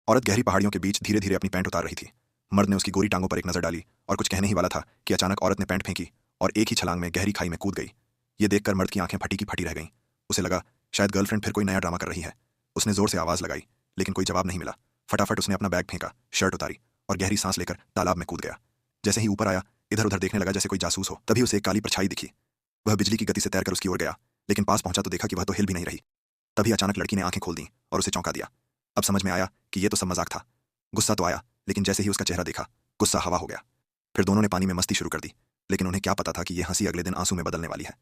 औरत गहरी पहाड़ियों के बीच धीरे धीरे अपनी पैंट उतार रही थी। मर्द ने उसकी गोरी टांगों पर एक नजर डाली और कुछ कहने ही वाला था कि अचानक औरत ने पैंट फेंकी और एक ही छलांग में गहरी खाई में कूद गई। ये देखकर मर्द की आंखें फटी की फटी रह गईं। उसे लगा शायद गर्लफ्रेंड फिर कोई नया ड्रामा कर रही है। उसने जोर से आवाज लगाई लेकिन कोई जवाब नहीं मिला। फटाफट उसने अपना बैग फेंका, शर्ट उतारी और गहरी सांस लेकर तालाब में कूद गया। जैसे ही ऊपर आया इधर उधर देखने लगा जैसे कोई जासूस हो। तभी उसे एक काली परछाई दिखी। वह बिजली की गति से तैरकर उसकी ओर गया, लेकिन पास पहुंचा तो देखा कि वह तो हिल भी नहीं रही। तभी अचानक लड़की ने आंखें खोल दी और उसे चौंका दिया। अब समझ में आया कि ये तो सब मजाक था। गुस्सा तो आया, लेकिन जैसे ही उसका चेहरा देखा गुस्सा हवा हो गया। फिर दोनों ने पानी में मस्ती शुरू कर दी, लेकिन उन्हें क्या पता था कि यह हंसी अगले दिन आंसू में बदलने वाली है।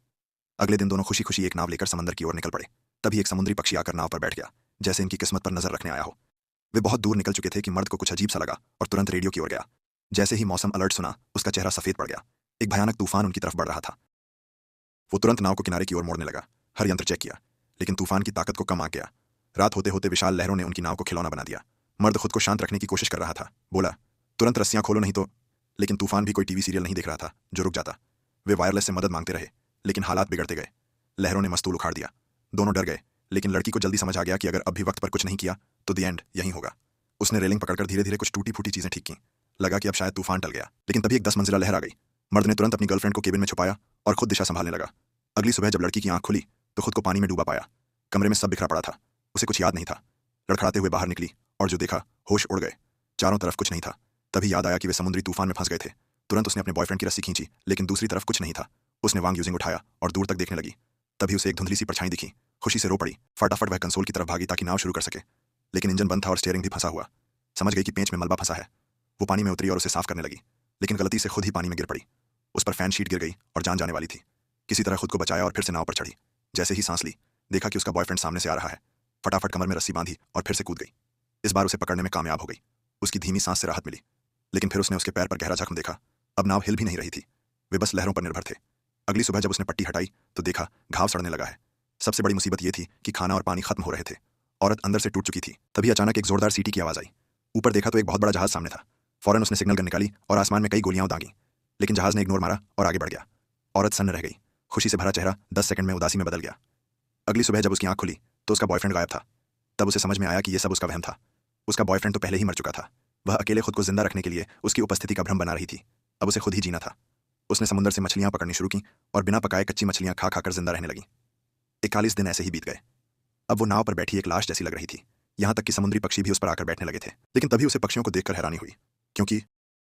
अगले दिन दोनों खुशी खुशी एक नाव लेकर समंदर की ओर निकल पड़े। तभी एक समुद्री पक्षी आकर नाव पर बैठ गया, जैसे इनकी किस्मत पर नजर रखने आया हो। वे बहुत दूर निकल चुके थे कि मर्द को कुछ अजीब सा लगा और तुरंत रेडियो की ओर गया। जैसे ही मौसम अलर्ट सुना उसका चेहरा सफेद पड़ गया। एक भयानक तूफान उनकी तरफ बढ़ रहा था। वो तुरंत नाव को किनारे की ओर मोड़ने लगा। हर यंत्र चेक किया, लेकिन तूफान की ताकत को कम आ गया। रात होते होते विशाल लहरों ने उनकी नाव को खिलौना बना दिया। मर्द खुद को शांत रखने की कोशिश कर रहा था। बोला, तुरंत रस्सियां खोलो नहीं तो। लेकिन तूफान भी कोई टीवी सीरियल नहीं देख रहा था जो रुक जाता। वे वायरलेस से मदद मांगते रहे, लेकिन हालात बिगड़ते गए। लहरों ने मस्तूल उखाड़ दिया। दोनों डर गए, लेकिन लड़की को जल्दी समझ आ गया कि अगर अब भी वक्त पर कुछ नहीं किया तो द एंड यहीं होगा। उसने रेलिंग पकड़कर धीरे धीरे कुछ टूटी फूटी चीजें ठीक की। लगा कि अब शायद तूफान टल गया, लेकिन तभी एक 10 मंजिला लहर आ गई। मर्द ने तुरंत अपनी गर्लफ्रेंड को केबिन में छुपाया और खुद दिशा संभालने लगा। अगली सुबह जब लड़की की आंख खुली तो खुद को पानी में डूबा पाया। कमरे में सब बिखरा पड़ा था। उसे कुछ याद नहीं था। लड़खड़ाते हुए बाहर निकली और जो देखा होश उड़ गए। चारों तरफ कुछ नहीं था। तभी याद आया कि वे समुद्री तूफान में फंस गए थे। तुरंत उसने अपने बॉयफ्रेंड की रस्सी खींची, लेकिन दूसरी तरफ कुछ नहीं था। उसने वांग यूजिंग उठाया और दूर तक देखने लगी। तभी उसे एक धुंधली सी परछाई दिखी। खुशी से रो पड़ी। फटाफट वह कंसोल की तरफ भागी ताकि नाव शुरू कर सके, लेकिन इंजन बंद था और स्टीयरिंग भी फंसा हुआ। समझ गई कि पेंच में मलबा फंसा है। वो पानी में उतरी और उसे साफ करने लगी, लेकिन गलती से खुद ही पानी में गिर पड़ी। उस पर फैन शीट गिर गई और जान जाने वाली थी। किसी तरह खुद को बचाया और फिर से नाव पर चढ़ी। जैसे ही सांस ली देखा कि उसका बॉयफ्रेंड सामने से आ रहा है। फटाफट कमर में रस्सी बांधी और फिर से कूद गई। इस बार उसे पकड़ने में कामयाब हो गई। उसकी धीमी सांस से राहत मिली, लेकिन फिर उसने उसके पैर पर गहरा जख्म देखा। अब नाव हिल भी नहीं रही थी। वे बस लहरों पर निर्भर थे। अगली सुबह जब उसने पट्टी हटाई तो देखा घाव सड़ने लगा है। सबसे बड़ी मुसीबत यह थी कि खाना और पानी खत्म हो रहे थे। औरत अंदर से टूट चुकी थी। तभी अचानक एक जोरदार सीटी की आवाज आई। ऊपर देखा तो एक बहुत बड़ा जहाज सामने था। फौरन उसने सिग्नल गन निकाली और आसमान में कई गोलियां दागी, लेकिन जहाज ने इग्नोर मारा और आगे बढ़ गया। औरत सन्न रह गई। खुशी से भरा चेहरा 10 सेकंड में उदासी में बदल गया। अगली सुबह जब उसकी आंख खुली तो उसका बॉयफ्रेंड गायब था। तब उसे समझ में आया कि यह सब उसका वहम था। उसका बॉयफ्रेंड तो पहले ही मर चुका था। वह अकेले खुद को जिंदा रखने के लिए उसकी उपस्थिति का भ्रम बना रही थी। अब उसे खुद ही जीना था। उसने समुद्र से मछलियां पकड़नी शुरू की और बिना पकाए कच्ची मछलियां खा खाकर जिंदा रहने लगी। 41 दिन ऐसे ही बीत गए। अब वो नाव पर बैठी एक लाश जैसी लग रही थी। यहां तक कि समुद्री पक्षी भी उस पर आकर बैठने लगे थे। लेकिन तभी उसे पक्षियों को देखकर हैरानी हुई, क्योंकि